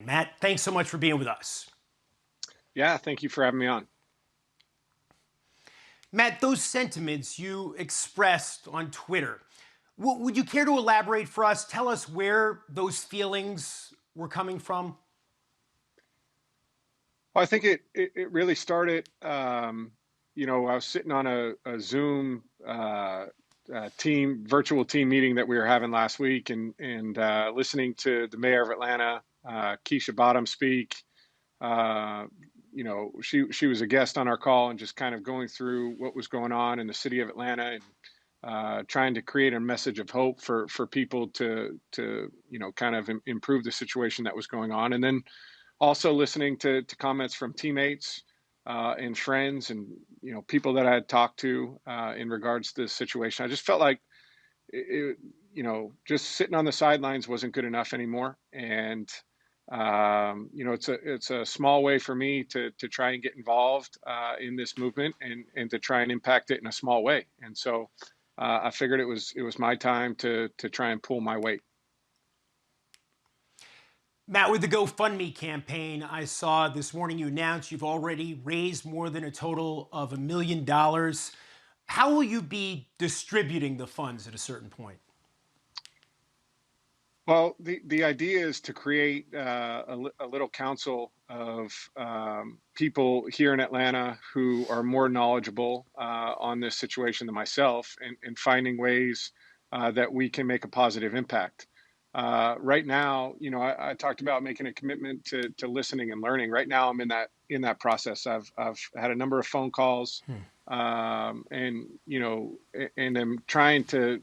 Matt, thanks so much for being with us. Yeah, thank you for having me on. Matt, those sentiments you expressed on Twitter, would you care to elaborate for us? Tell us where those feelings were coming from. Well, I think it really started. I was sitting on a Zoom virtual team meeting that we were having last week, and listening to the mayor of Atlanta, Keisha Bottom, speak. Uh, she was a guest on our call and just kind of going through what was going on in the city of Atlanta and trying to create a message of hope for people to kind of improve the situation that was going on, and then also listening to comments from teammates and friends and people that I had talked to in regards to this situation. I just felt like just sitting on the sidelines wasn't good enough anymore, and it's a small way for me to try and get involved in this movement and to try and impact it in a small way. And so I figured it was my time to try and pull my weight. Matt, with the GoFundMe campaign, I saw this morning you announced you've already raised more than a total of $1 million. How will you be distributing the funds at a certain point? Well, the idea is to create a little council of people here in Atlanta who are more knowledgeable on this situation than myself, and finding ways that we can make a positive impact. Right now, I talked about making a commitment to listening and learning. Right now, I'm in that process. I've had a number of phone calls, and I'm trying to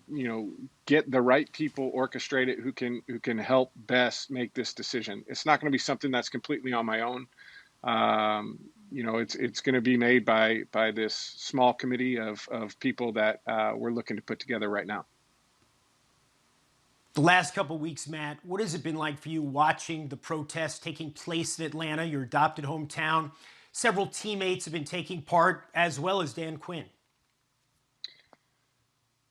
get the right people orchestrated who can help best make this decision. It's not going to be something that's completely on my own. It's going to be made by this small committee of people that we're looking to put together right now. The last couple of weeks, Matt, what has it been like for you watching the protests taking place in Atlanta, your adopted hometown? Several teammates have been taking part, as well as Dan Quinn.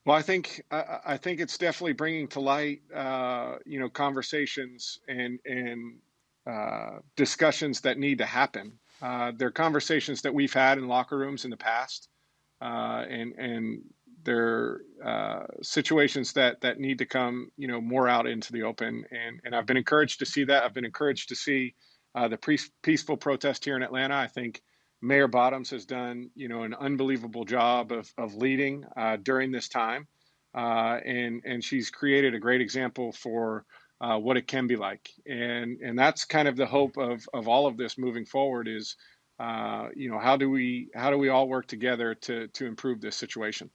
Well, I think it's definitely bringing to light, conversations and discussions that need to happen. They're conversations that we've had in locker rooms in the past, and they're situations that need to come, more out into the open. And I've been encouraged to see that. I've been encouraged to see the peaceful protest here in Atlanta. I think Mayor Bottoms has done, an unbelievable job of leading during this time, and she's created a great example for what it can be like. And that's kind of the hope of all of this moving forward is, how do we all work together to improve this situation?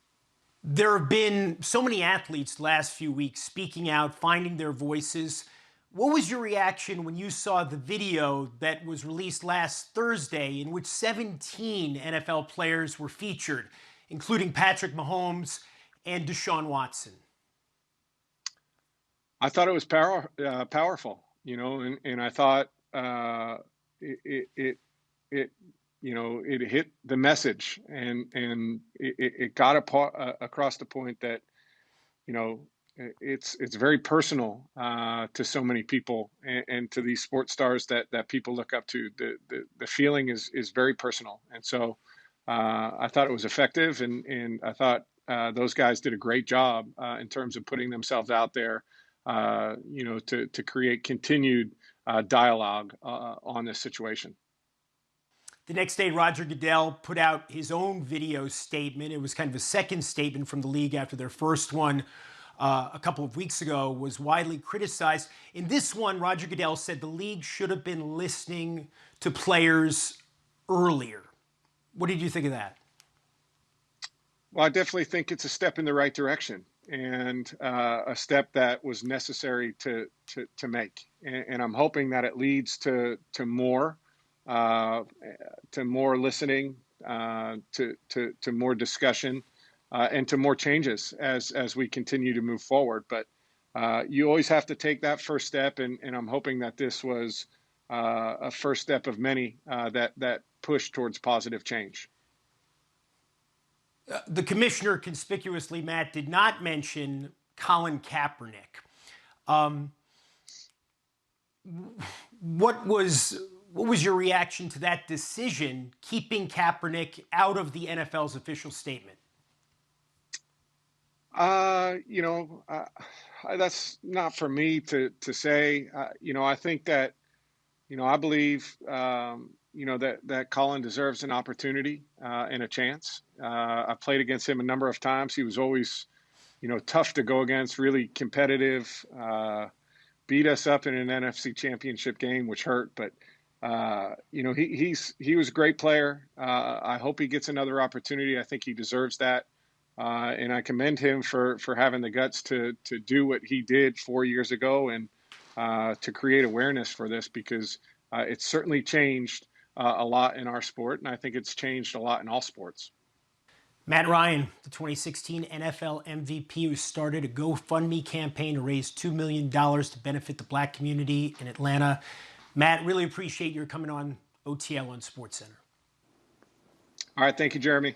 There have been so many athletes the last few weeks speaking out, finding their voices. What was your reaction when you saw the video that was released last Thursday in which 17 NFL players were featured, including Patrick Mahomes and Deshaun Watson? I thought it was powerful, and I thought it it hit the message, and it got across the point that it's very personal to so many people, and to these sports stars that people look up to. The feeling is very personal, and so I thought it was effective, and I thought those guys did a great job in terms of putting themselves out there, to create continued dialogue on this situation. The next day, Roger Goodell put out his own video statement. It was kind of a second statement from the league after their first one a couple of weeks ago was widely criticized. In this one, Roger Goodell said the league should have been listening to players earlier. What did you think of that? Well, I definitely think it's a step in the right direction, and a step that was necessary to make. And I'm hoping that it leads to more. To more listening, to more discussion, and to more changes as we continue to move forward. But you always have to take that first step, and I'm hoping that this was a first step of many that push towards positive change. The commissioner conspicuously, Matt, did not mention Colin Kaepernick. What was your reaction to that decision, keeping Kaepernick out of the NFL's official statement? You know, that's not for me to say. I think that I believe that Colin deserves an opportunity and a chance. I played against him a number of times. He was always tough to go against, really competitive. Beat us up in an NFC Championship game, which hurt, but he was a great player. I hope he gets another opportunity. I think he deserves that. And I commend him for having the guts to do what he did 4 years ago and to create awareness for this, because it's certainly changed a lot in our sport, and I think it's changed a lot in all sports. Matt Ryan, the 2016 NFL MVP, who started a GoFundMe campaign to raise $2 million to benefit the Black community in Atlanta. Matt, really appreciate your coming on OTL on SportsCenter. All right, thank you, Jeremy.